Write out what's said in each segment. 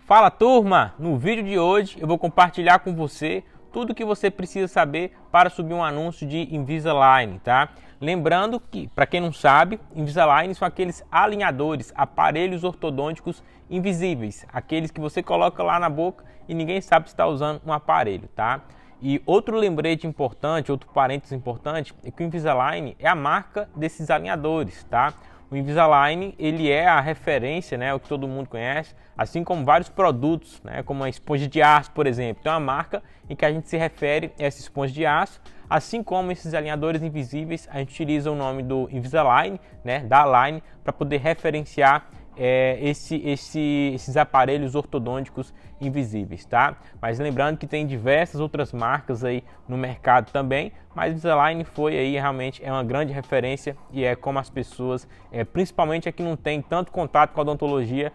Fala turma, no vídeo de hoje eu vou compartilhar com você tudo o que você precisa saber para subir um anúncio de Invisalign, tá? Lembrando que, para quem não sabe, Invisalign são aqueles alinhadores, aparelhos ortodônticos invisíveis, aqueles que você coloca lá na boca e ninguém sabe se está usando um aparelho, tá? E outro lembrete importante, outro parênteses importante, é que o Invisalign é a marca desses alinhadores, tá? O Invisalign, ele é a referência, né, o que todo mundo conhece, assim como vários produtos, né, como a esponja de aço, por exemplo. Então é uma marca em que a gente se refere a essa esponja de aço, assim como esses alinhadores invisíveis, a gente utiliza o nome do Invisalign, né, da Align, para poder referenciar esses aparelhos ortodônticos invisíveis, tá? Mas lembrando que tem diversas outras marcas aí no mercado também, mas Invisalign foi aí realmente é uma grande referência e é como as pessoas, principalmente aqui não tem tanto contato com a odontologia,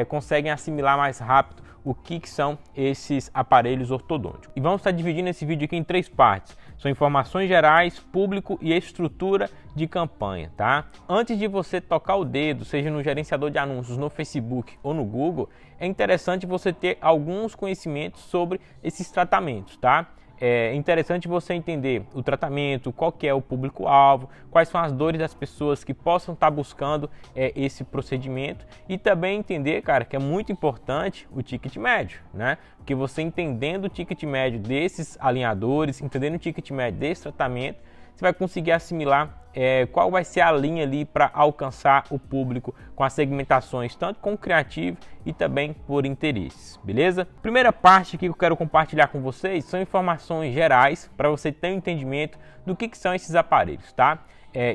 conseguem assimilar mais rápido o que são esses aparelhos ortodônticos. E vamos estar dividindo esse vídeo aqui em três partes. São informações gerais, público e estrutura de campanha, tá? Antes de você tocar o dedo, seja no gerenciador de anúncios no Facebook ou no Google, é interessante você ter alguns conhecimentos sobre esses tratamentos, tá? É interessante você entender o tratamento, qual que é o público-alvo, quais são as dores das pessoas que possam estar buscando esse procedimento e também entender, cara, que é muito importante o ticket médio, né? Porque você entendendo o ticket médio desses alinhadores, entendendo o ticket médio desse tratamento, você vai conseguir assimilar qual vai ser a linha ali para alcançar o público com as segmentações, tanto com o criativo e também por interesses, beleza? Primeira parte que eu quero compartilhar com vocês são informações gerais para você ter um entendimento do que são esses aparelhos, tá?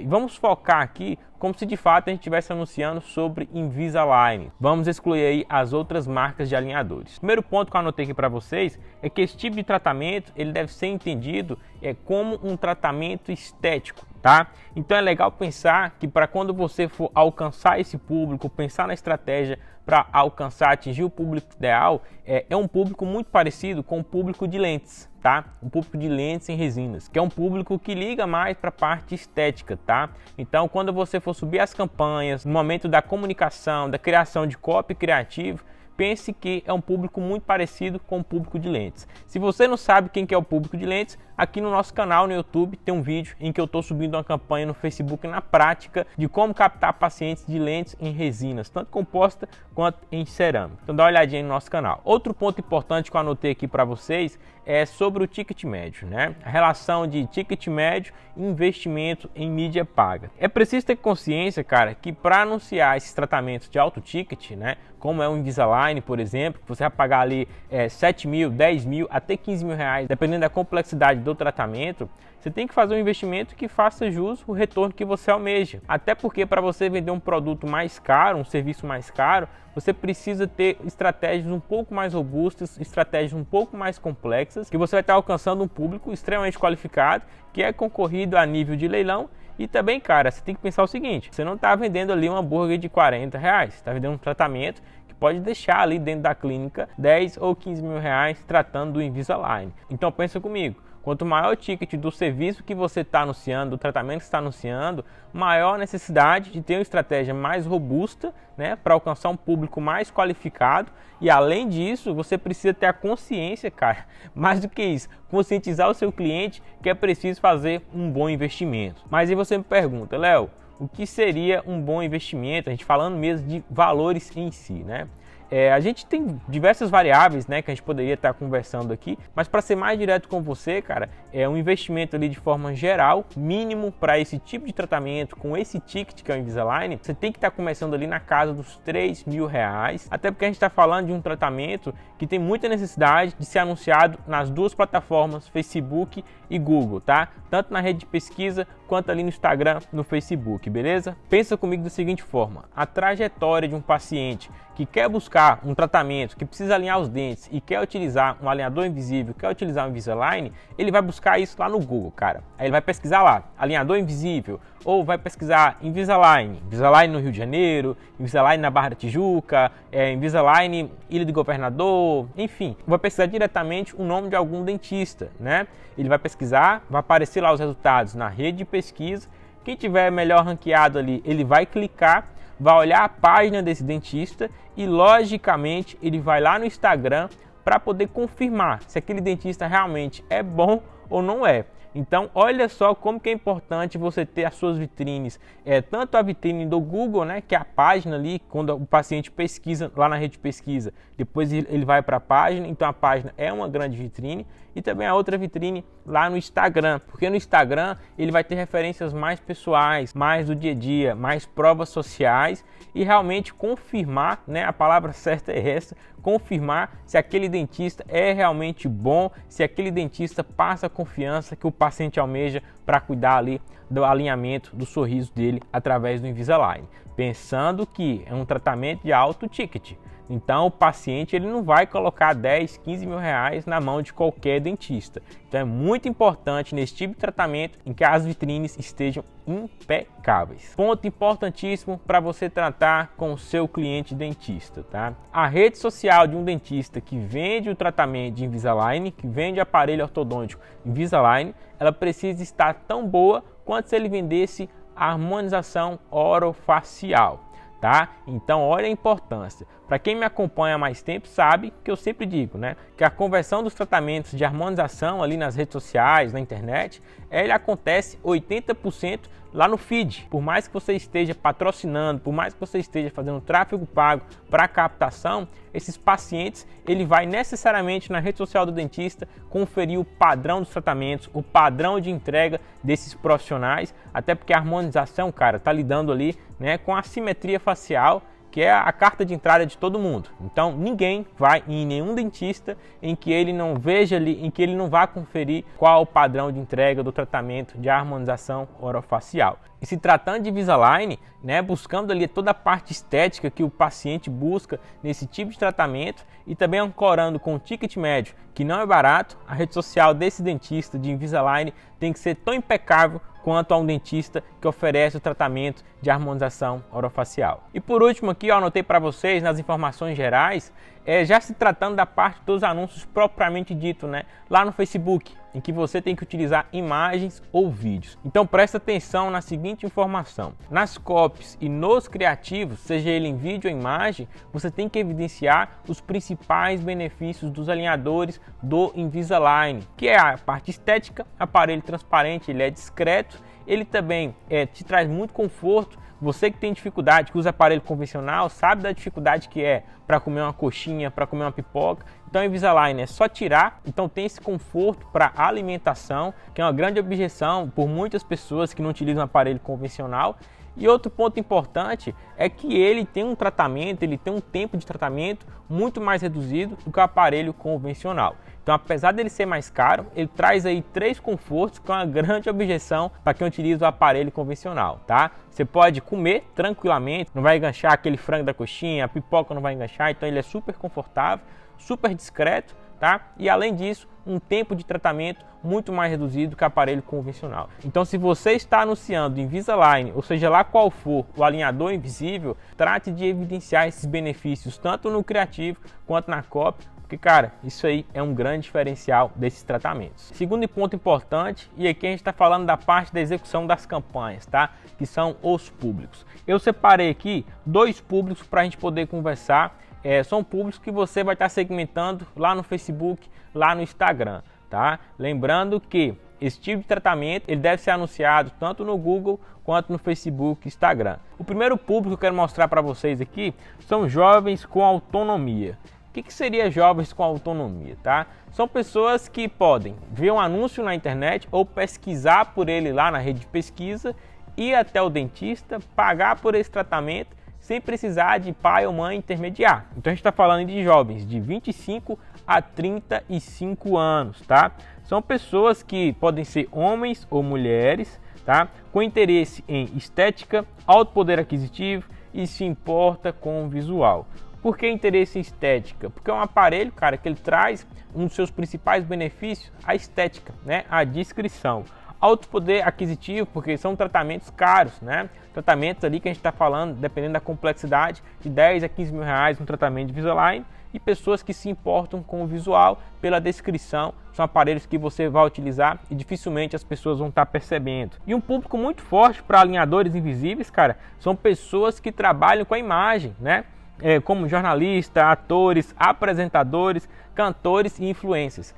Vamos focar aqui como se de fato a gente estivesse anunciando sobre Invisalign. Vamos excluir aí as outras marcas de alinhadores. Primeiro ponto que eu anotei aqui para vocês é que esse tipo de tratamento ele deve ser entendido como um tratamento estético, tá? Então é legal pensar que para quando você for alcançar esse público, pensar na estratégia para alcançar, atingir o público ideal, é um público muito parecido com o público de lentes, tá? Um público de lentes em resinas, que é um público que liga mais para a parte estética, tá? Então quando você for subir as campanhas, no momento da comunicação, da criação de copy criativo, pense que é um público muito parecido com o público de lentes. Se você não sabe quem que é o público de lentes, aqui no nosso canal no YouTube tem um vídeo em que eu estou subindo uma campanha no Facebook na prática de como captar pacientes de lentes em resinas, tanto composta quanto em cerâmica. Então dá uma olhadinha no nosso canal. Outro ponto importante que eu anotei aqui para vocês é sobre o ticket médio, né? A relação de ticket médio e investimento em mídia paga. É preciso ter consciência, cara, que para anunciar esses tratamentos de alto ticket, né, como é o Invisalign, por exemplo, que você vai pagar ali 7 mil, 10 mil, até 15 mil reais, dependendo da complexidade do tratamento, você tem que fazer um investimento que faça jus o retorno que você almeja. Até porque para você vender um produto mais caro, um serviço mais caro, você precisa ter estratégias um pouco mais robustas, estratégias um pouco mais complexas, que você vai estar alcançando um público extremamente qualificado, que é concorrido a nível de leilão. E também, cara, você tem que pensar o seguinte, você não está vendendo ali um hambúrguer de 40 reais, você está vendendo um tratamento que pode deixar ali dentro da clínica 10 ou 15 mil reais tratando do Invisalign. Então pensa comigo, quanto maior o ticket do serviço que você está anunciando, do tratamento que está anunciando, maior a necessidade de ter uma estratégia mais robusta, né, para alcançar um público mais qualificado. E além disso, você precisa ter a consciência, cara, mais do que isso, conscientizar o seu cliente que é preciso fazer um bom investimento. Mas aí você me pergunta, Léo, o que seria um bom investimento? A gente falando mesmo de valores em si, né? A gente tem diversas variáveis, né, que a gente poderia estar conversando aqui, mas para ser mais direto com você, cara, é um investimento ali de forma geral, mínimo para esse tipo de tratamento, com esse ticket que é o Invisalign, você tem que estar começando ali na casa dos 3 mil reais, até porque a gente está falando de um tratamento que tem muita necessidade de ser anunciado nas duas plataformas, Facebook e Google, tá? Tanto na rede de pesquisa quanto ali no Instagram, no Facebook, beleza? Pensa comigo da seguinte forma, a trajetória de um paciente que quer buscar um tratamento, que precisa alinhar os dentes e quer utilizar um alinhador invisível, quer utilizar um Invisalign, ele vai buscar isso lá no Google, cara. Aí ele vai pesquisar lá, alinhador invisível, ou vai pesquisar Invisalign, Invisalign no Rio de Janeiro, Invisalign na Barra da Tijuca, Invisalign Ilha do Governador, enfim, vai pesquisar diretamente o nome de algum dentista, né? Ele vai pesquisar, vai aparecer lá os resultados na rede de pesquisa, quem tiver melhor ranqueado ali, ele vai clicar, vai olhar a página desse dentista e, logicamente, ele vai lá no Instagram para poder confirmar se aquele dentista realmente é bom ou não é. Então, olha só como que é importante você ter as suas vitrines, tanto a vitrine do Google, né, que é a página ali, quando o paciente pesquisa lá na rede de pesquisa, depois ele vai para a página, então a página é uma grande vitrine, e também a outra vitrine lá no Instagram, porque no Instagram ele vai ter referências mais pessoais, mais do dia a dia, mais provas sociais e realmente confirmar, né, a palavra certa é essa, confirmar se aquele dentista é realmente bom, se aquele dentista passa a confiança que o paciente almeja para cuidar ali do alinhamento do sorriso dele através do Invisalign, pensando que é um tratamento de alto ticket. Então o paciente ele não vai colocar 10, 15 mil reais na mão de qualquer dentista. Então é muito importante nesse tipo de tratamento em que as vitrines estejam impecáveis. Ponto importantíssimo para você tratar com o seu cliente dentista, tá? A rede social de um dentista que vende o tratamento de Invisalign, que vende aparelho ortodôntico Invisalign, ela precisa estar tão boa quanto se ele vendesse a harmonização orofacial. Tá? Então olha a importância. Para quem me acompanha há mais tempo sabe que eu sempre digo, né, que a conversão dos tratamentos de harmonização ali nas redes sociais, na internet, ele acontece 80% lá no feed. Por mais que você esteja patrocinando, por mais que você esteja fazendo tráfego pago para captação, esses pacientes, ele vai necessariamente na rede social do dentista conferir o padrão dos tratamentos, o padrão de entrega desses profissionais, até porque a harmonização, cara, tá lidando ali, né, com a simetria facial, que é a carta de entrada de todo mundo. Então ninguém vai em nenhum dentista em que ele não veja ali, em que ele não vá conferir qual o padrão de entrega do tratamento de harmonização orofacial. E se tratando de Invisalign, né, buscando ali toda a parte estética que o paciente busca nesse tipo de tratamento e também ancorando com o ticket médio, que não é barato, a rede social desse dentista de Invisalign tem que ser tão impecável quanto a um dentista que oferece o tratamento de harmonização orofacial. E por último aqui, eu anotei para vocês nas informações gerais, já se tratando da parte dos anúncios propriamente dito, né, lá no Facebook, em que você tem que utilizar imagens ou vídeos. Então presta atenção na seguinte informação: nas copies e nos criativos, seja ele em vídeo ou imagem, você tem que evidenciar os principais benefícios dos alinhadores do Invisalign, que é a parte estética, aparelho transparente, ele é discreto, ele também te traz muito conforto. Você que tem dificuldade, que usa aparelho convencional, sabe da dificuldade que é para comer uma coxinha, para comer uma pipoca. Então o Invisalign é só tirar, então tem esse conforto para alimentação, que é uma grande objeção por muitas pessoas que não utilizam aparelho convencional. E outro ponto importante é que ele tem um tratamento, ele tem um tempo de tratamento muito mais reduzido do que o aparelho convencional. Então, apesar dele ser mais caro, ele traz aí 3 confortos, que é uma grande objeção para quem utiliza o aparelho convencional, tá? Você pode comer tranquilamente, não vai enganchar aquele frango da coxinha, a pipoca não vai enganchar, então ele é super confortável, super discreto, tá? E além disso, um tempo de tratamento muito mais reduzido que o aparelho convencional. Então, se você está anunciando Invisalign, ou seja lá qual for o alinhador invisível, trate de evidenciar esses benefícios tanto no criativo quanto na copy, porque, cara, isso aí é um grande diferencial desses tratamentos. Segundo ponto importante, e aqui a gente está falando da parte da execução das campanhas, tá? Que são os públicos. Eu separei aqui 2 públicos para a gente poder conversar. São públicos que você vai estar segmentando lá no Facebook, lá no Instagram, tá? Lembrando que esse tipo de tratamento ele deve ser anunciado tanto no Google quanto no Facebook e Instagram. O primeiro público que eu quero mostrar para vocês aqui são jovens com autonomia. O que seria jovens com autonomia, tá? São pessoas que podem ver um anúncio na internet ou pesquisar por ele lá na rede de pesquisa, ir até o dentista, pagar por esse tratamento sem precisar de pai ou mãe intermediar. Então a gente está falando de jovens de 25 a 35 anos, tá? São pessoas que podem ser homens ou mulheres, tá? Com interesse em estética, alto poder aquisitivo e se importa com o visual. Por que interesse em estética? Porque é um aparelho, cara, que ele traz um dos seus principais benefícios, a estética, né? A discrição. Alto poder aquisitivo, porque são tratamentos caros, né? Tratamentos ali que a gente está falando, dependendo da complexidade, de 10 a 15 mil reais um tratamento de Invisalign. e pessoas que se importam com o visual pela descrição. São aparelhos que você vai utilizar e dificilmente as pessoas vão estar percebendo. E um público muito forte para alinhadores invisíveis, cara, são pessoas que trabalham com a imagem, né? Como jornalistas, atores, apresentadores, cantores e influencers.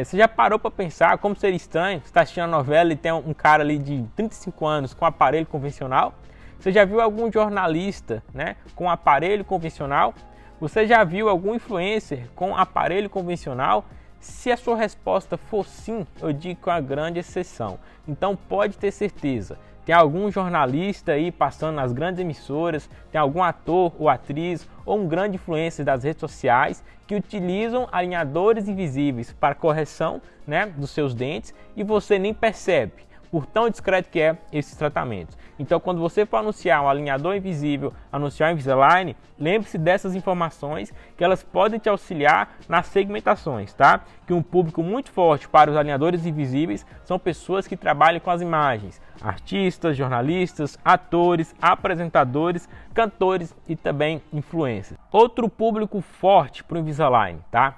Você já parou para pensar como seria estranho? Você está assistindo a novela e tem um cara ali de 35 anos com aparelho convencional? Você já viu algum jornalista, né, com aparelho convencional? Você já viu algum influencer com aparelho convencional? Se a sua resposta for sim, eu digo com a grande exceção. Então pode ter certeza. Tem algum jornalista aí passando nas grandes emissoras, tem algum ator ou atriz ou um grande influencer das redes sociais que utilizam alinhadores invisíveis para correção, né, dos seus dentes e você nem percebe, por tão discreto que é esses tratamentos. Então, quando você for anunciar um alinhador invisível, anunciar um Invisalign, lembre-se dessas informações que elas podem te auxiliar nas segmentações, tá? Que um público muito forte para os alinhadores invisíveis são pessoas que trabalham com as imagens, artistas, jornalistas, atores, apresentadores, cantores e também influencers. Outro público forte para o Invisalign, tá?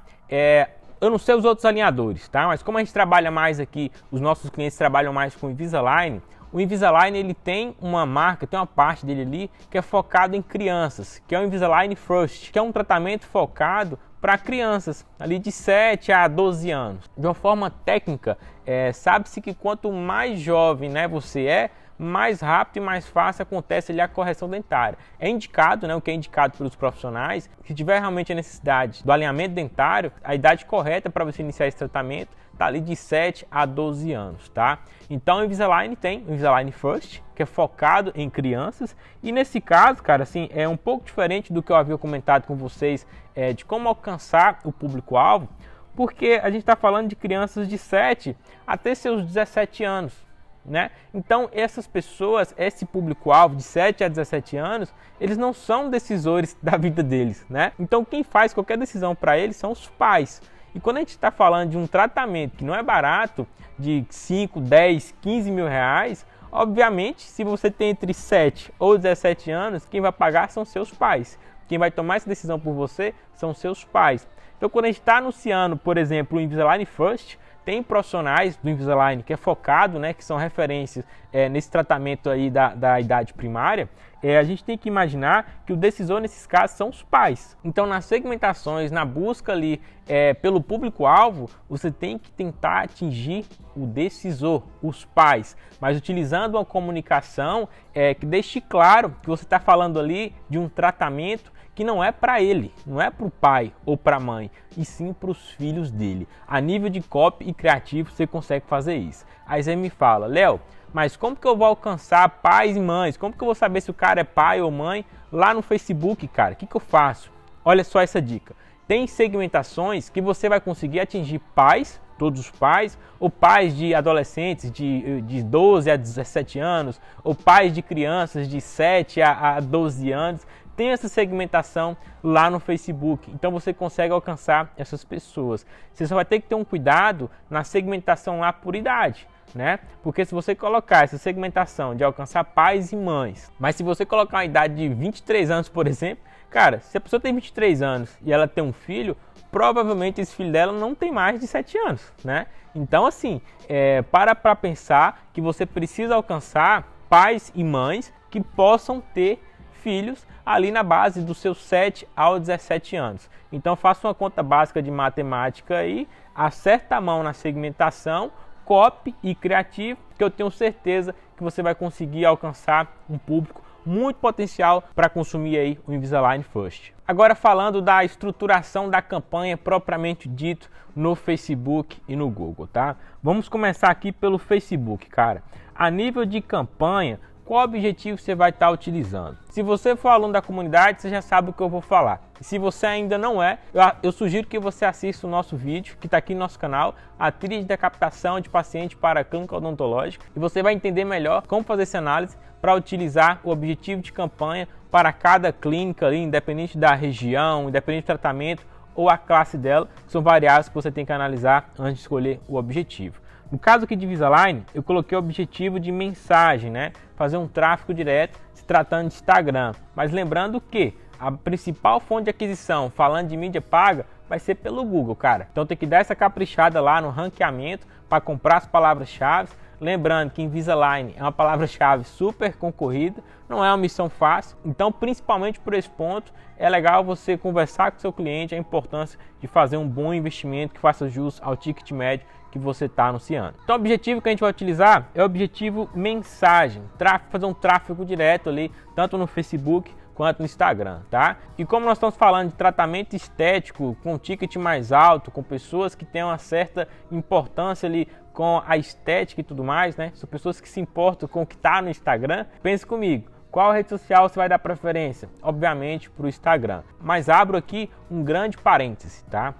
Eu não sei os outros alinhadores, tá? Mas como a gente trabalha mais aqui, os nossos clientes trabalham mais com o Invisalign. O Invisalign ele tem uma marca, tem uma parte dele ali que é focado em crianças, que é o Invisalign First, que é um tratamento focado para crianças ali de 7 a 12 anos. De uma forma técnica, sabe-se que quanto mais jovem, né, você é, mais rápido e mais fácil acontece ali a correção dentária. É indicado, né, o que é indicado pelos profissionais, se tiver realmente a necessidade do alinhamento dentário, a idade correta para você iniciar esse tratamento está ali de 7 a 12 anos, tá? Então o Invisalign tem o Invisalign First, que é focado em crianças, e nesse caso, cara, assim, é um pouco diferente do que eu havia comentado com vocês, de como alcançar o público-alvo, porque a gente está falando de crianças de 7 até seus 17 anos, né? Então essas pessoas, esse público-alvo de 7 a 17 anos, eles não são decisores da vida deles, né? Então quem faz qualquer decisão para eles são os pais. E quando a gente está falando de um tratamento que não é barato, de 5, 10, 15 mil reais, obviamente, se você tem entre 7 ou 17 anos, quem vai pagar são seus pais. Quem vai tomar essa decisão por você são seus pais. Então, quando a gente está anunciando, por exemplo, o Invisalign First, tem profissionais do Invisalign que é focado, né, que são referências nesse tratamento aí da idade primária, a gente tem que imaginar que o decisor nesses casos são os pais. Então, nas segmentações, na busca ali pelo público-alvo, você tem que tentar atingir o decisor, os pais, mas utilizando uma comunicação que deixe claro que você está falando ali de um tratamento que não é para ele, não é para o pai ou para a mãe, e sim para os filhos dele. A nível de copy e criativo você consegue fazer isso. Aí você me fala, Léo, mas como que eu vou alcançar pais e mães? Como que eu vou saber se o cara é pai ou mãe lá no Facebook, cara? O que eu faço? Olha só essa dica. Tem segmentações que você vai conseguir atingir pais, todos os pais, ou pais de adolescentes de 12 a 17 anos, ou pais de crianças de 7 a 12 anos. Tem essa segmentação lá no Facebook, então você consegue alcançar essas pessoas. Você só vai ter que ter um cuidado na segmentação lá por idade, né? Porque se você colocar essa segmentação de alcançar pais e mães, mas se você colocar uma idade de 23 anos, por exemplo, cara, se a pessoa tem 23 anos e ela tem um filho, provavelmente esse filho dela não tem mais de 7 anos, né? Então, assim, para pensar que você precisa alcançar pais e mães que possam ter filhos ali na base dos seus 7 aos 17 anos. Então faça uma conta básica de matemática aí, acerta a mão na segmentação, copy e criativo, que eu tenho certeza que você vai conseguir alcançar um público muito potencial para consumir aí o Invisalign First. Agora falando da estruturação da campanha propriamente dito no Facebook e no Google, tá? Vamos começar aqui pelo Facebook, cara. A nível de campanha, qual objetivo você vai estar utilizando? Se você for aluno da comunidade, você já sabe o que eu vou falar. E se você ainda não é, eu sugiro que você assista o nosso vídeo, que está aqui no nosso canal, a tríade da captação de paciente para a clínica odontológica, e você vai entender melhor como fazer essa análise para utilizar o objetivo de campanha para cada clínica, ali, independente da região, independente do tratamento ou a classe dela, que são variáveis que você tem que analisar antes de escolher o objetivo. No caso aqui de Invisalign, eu coloquei o objetivo de mensagem, né? Fazer um tráfego direto se tratando de Instagram. Mas lembrando que a principal fonte de aquisição, falando de mídia paga, vai ser pelo Google, cara. Então tem que dar essa caprichada lá no ranqueamento para comprar as palavras-chave. Lembrando que Invisalign é uma palavra-chave super concorrida, não é uma missão fácil. Então, principalmente por esse ponto, é legal você conversar com o seu cliente a importância de fazer um bom investimento que faça jus ao ticket médio que você está anunciando. Então, o objetivo que a gente vai utilizar é o objetivo mensagem, fazer um tráfego direto ali, tanto no Facebook quanto no Instagram, tá? E como nós estamos falando de tratamento estético com ticket mais alto, com pessoas que têm uma certa importância ali com a estética e tudo mais, né? São pessoas que se importam com o que está no Instagram. Pense comigo, qual rede social você vai dar preferência? Obviamente para o Instagram. Mas abro aqui um grande parêntese, tá?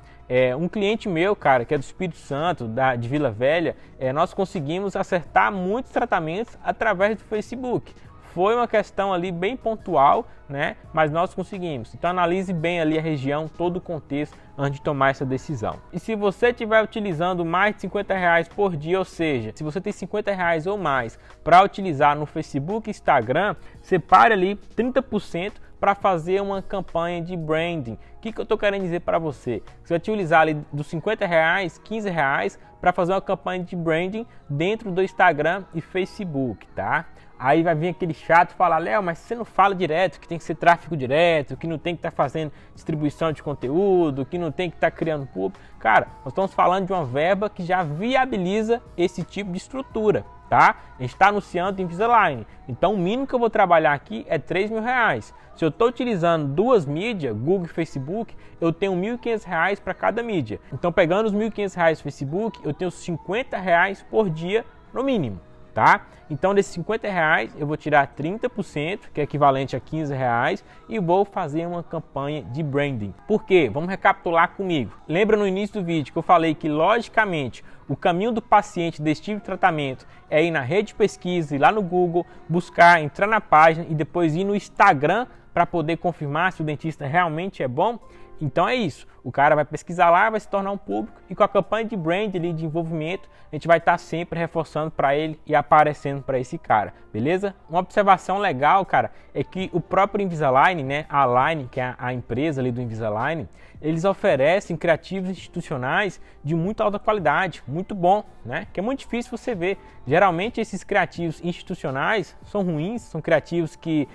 Um cliente meu, cara, que é do Espírito Santo, de Vila Velha, nós conseguimos acertar muitos tratamentos através do Facebook. Foi uma questão ali bem pontual, né? Mas nós conseguimos. Então analise bem ali a região, todo o contexto antes de tomar essa decisão. E se você estiver utilizando mais de R$50 por dia, ou seja, se você tem R$50 ou mais para utilizar no Facebook e Instagram, separe ali 30% para fazer uma campanha de branding. O que eu estou querendo dizer para você? Você vai utilizar ali dos R$50, R$15 para fazer uma campanha de branding dentro do Instagram e Facebook, tá? Aí vai vir aquele chato falar, Léo, mas você não fala direto, que tem que ser tráfego direto, que não tem que estar fazendo distribuição de conteúdo, que não tem que estar criando público. Cara, nós estamos falando de uma verba que já viabiliza esse tipo de estrutura, tá? A gente está anunciando em Invisalign, então o mínimo que eu vou trabalhar aqui é R$3.000. Se eu estou utilizando duas mídias, Google e Facebook, eu tenho R$1.500 para cada mídia. Então pegando os R$1.500 do Facebook, eu tenho R$50 por dia no mínimo. Tá? Então desses R$50 eu vou tirar 30%, que é equivalente a R$15, e vou fazer uma campanha de branding. Por quê? Vamos recapitular comigo. Lembra no início do vídeo que eu falei que logicamente o caminho do paciente desse tipo de tratamento é ir na rede de pesquisa, ir lá no Google, buscar, entrar na página e depois ir no Instagram para poder confirmar se o dentista realmente é bom? Então é isso, o cara vai pesquisar lá, vai se tornar um público e com a campanha de brand ali, de envolvimento, a gente vai estar sempre reforçando para ele e aparecendo para esse cara, beleza? Uma observação legal, cara, é que o próprio Invisalign, né, a Align, que é a empresa ali do Invisalign, eles oferecem criativos institucionais de muito alta qualidade, muito bom, né? Que é muito difícil você ver. Geralmente esses criativos institucionais são ruins, são criativos que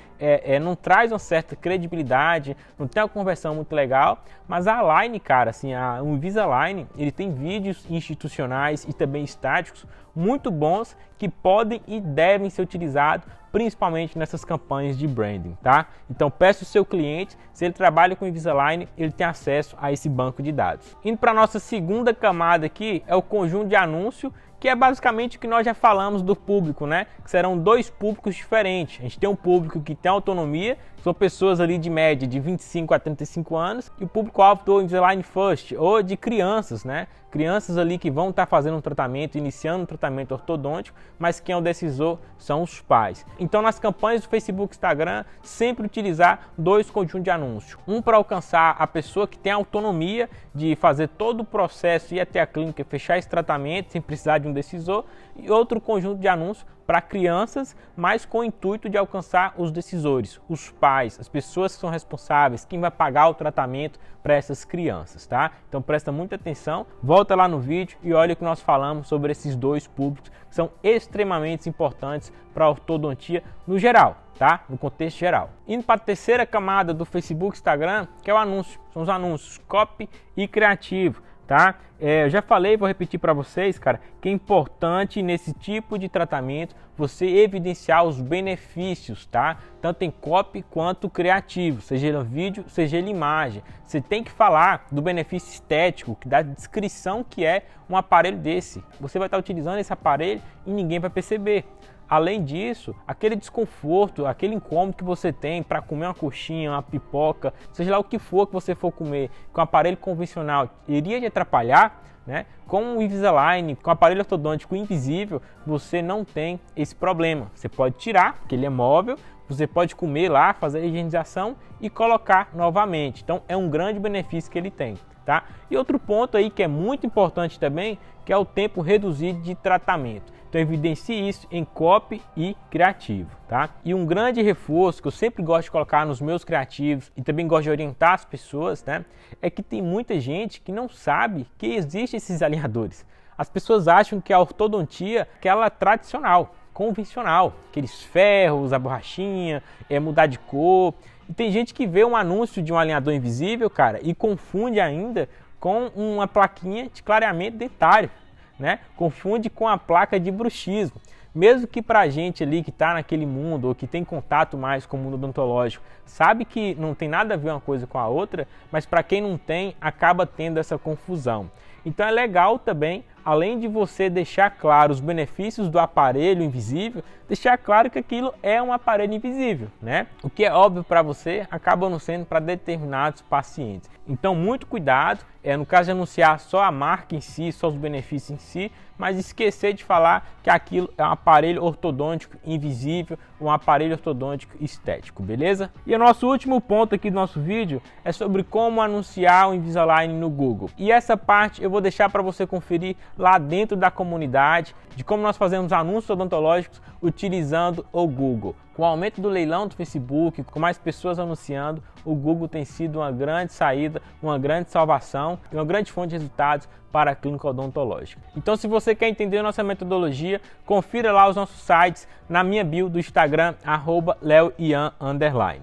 não trazem uma certa credibilidade, não tem uma conversão muito legal, mas a Align, cara, assim, o Invisalign, ele tem vídeos institucionais e também estáticos muito bons que podem e devem ser utilizados principalmente nessas campanhas de branding, tá? Então peça o seu cliente, se ele trabalha com Invisalign, ele tem acesso a esse banco de dados. Indo para a nossa segunda camada aqui, é o conjunto de anúncio, que é basicamente o que nós já falamos do público, né? Que serão dois públicos diferentes. A gente tem um público que tem autonomia, são pessoas ali de média de 25 a 35 anos, e o público-alvo do Invisalign First, ou de crianças, né? Crianças ali que vão estar fazendo um tratamento, iniciando um tratamento ortodôntico, mas quem é o decisor são os pais. Então, nas campanhas do Facebook e Instagram, sempre utilizar dois conjuntos de anúncios. Um para alcançar a pessoa que tem autonomia de fazer todo o processo, ir até a clínica, fechar esse tratamento sem precisar de um decisor, e outro conjunto de anúncios para crianças, mas com o intuito de alcançar os decisores, os pais, as pessoas que são responsáveis, quem vai pagar o tratamento para essas crianças, tá? Então presta muita atenção, volta lá no vídeo e olha o que nós falamos sobre esses dois públicos que são extremamente importantes para a ortodontia no geral, tá? No contexto geral. Indo para a terceira camada do Facebook e Instagram, que é o anúncio, são os anúncios copy e criativo. Tá? Eu já falei, vou repetir para vocês, cara, que é importante nesse tipo de tratamento você evidenciar os benefícios, tá? Tanto em copy quanto criativo, seja ele vídeo, seja ele imagem. Você tem que falar do benefício estético, da descrição que é um aparelho desse. Você vai estar utilizando esse aparelho e ninguém vai perceber. Além disso, aquele desconforto, aquele incômodo que você tem para comer uma coxinha, uma pipoca, seja lá o que for que você for comer com um aparelho convencional, iria te atrapalhar, né? Com o Invisalign, com o aparelho ortodôntico invisível, você não tem esse problema. Você pode tirar, porque ele é móvel, você pode comer lá, fazer a higienização e colocar novamente. Então é um grande benefício que ele tem. Tá? E outro ponto aí que é muito importante também, que é o tempo reduzido de tratamento. Então evidencie isso em copy e criativo, tá? E um grande reforço que eu sempre gosto de colocar nos meus criativos e também gosto de orientar as pessoas, né, é que tem muita gente que não sabe que existem esses alinhadores. As pessoas acham que a ortodontia é aquela tradicional, convencional, aqueles ferros, a borrachinha, mudar de cor. E tem gente que vê um anúncio de um alinhador invisível, cara, e confunde ainda com uma plaquinha de clareamento dentário, né? Confunde com a placa de bruxismo. Mesmo que pra gente ali que está naquele mundo ou que tem contato mais com o mundo odontológico, sabe que não tem nada a ver uma coisa com a outra, mas para quem não tem, acaba tendo essa confusão. Então é legal também, além de você deixar claro os benefícios do aparelho invisível, deixar claro que aquilo é um aparelho invisível, né? O que é óbvio para você, acaba não sendo para determinados pacientes. Então muito cuidado, no caso de anunciar só a marca em si, só os benefícios em si, mas esquecer de falar que aquilo é um aparelho ortodôntico invisível, um aparelho ortodôntico estético, beleza? E o nosso último ponto aqui do nosso vídeo é sobre como anunciar o Invisalign no Google. E essa parte eu vou deixar para você conferir lá dentro da comunidade, de como nós fazemos anúncios odontológicos utilizando o Google. Com o aumento do leilão do Facebook, com mais pessoas anunciando, o Google tem sido uma grande saída, uma grande salvação e uma grande fonte de resultados para a clínica odontológica. Então, se você quer entender nossa metodologia, confira lá os nossos sites na minha bio do Instagram, @leoian_.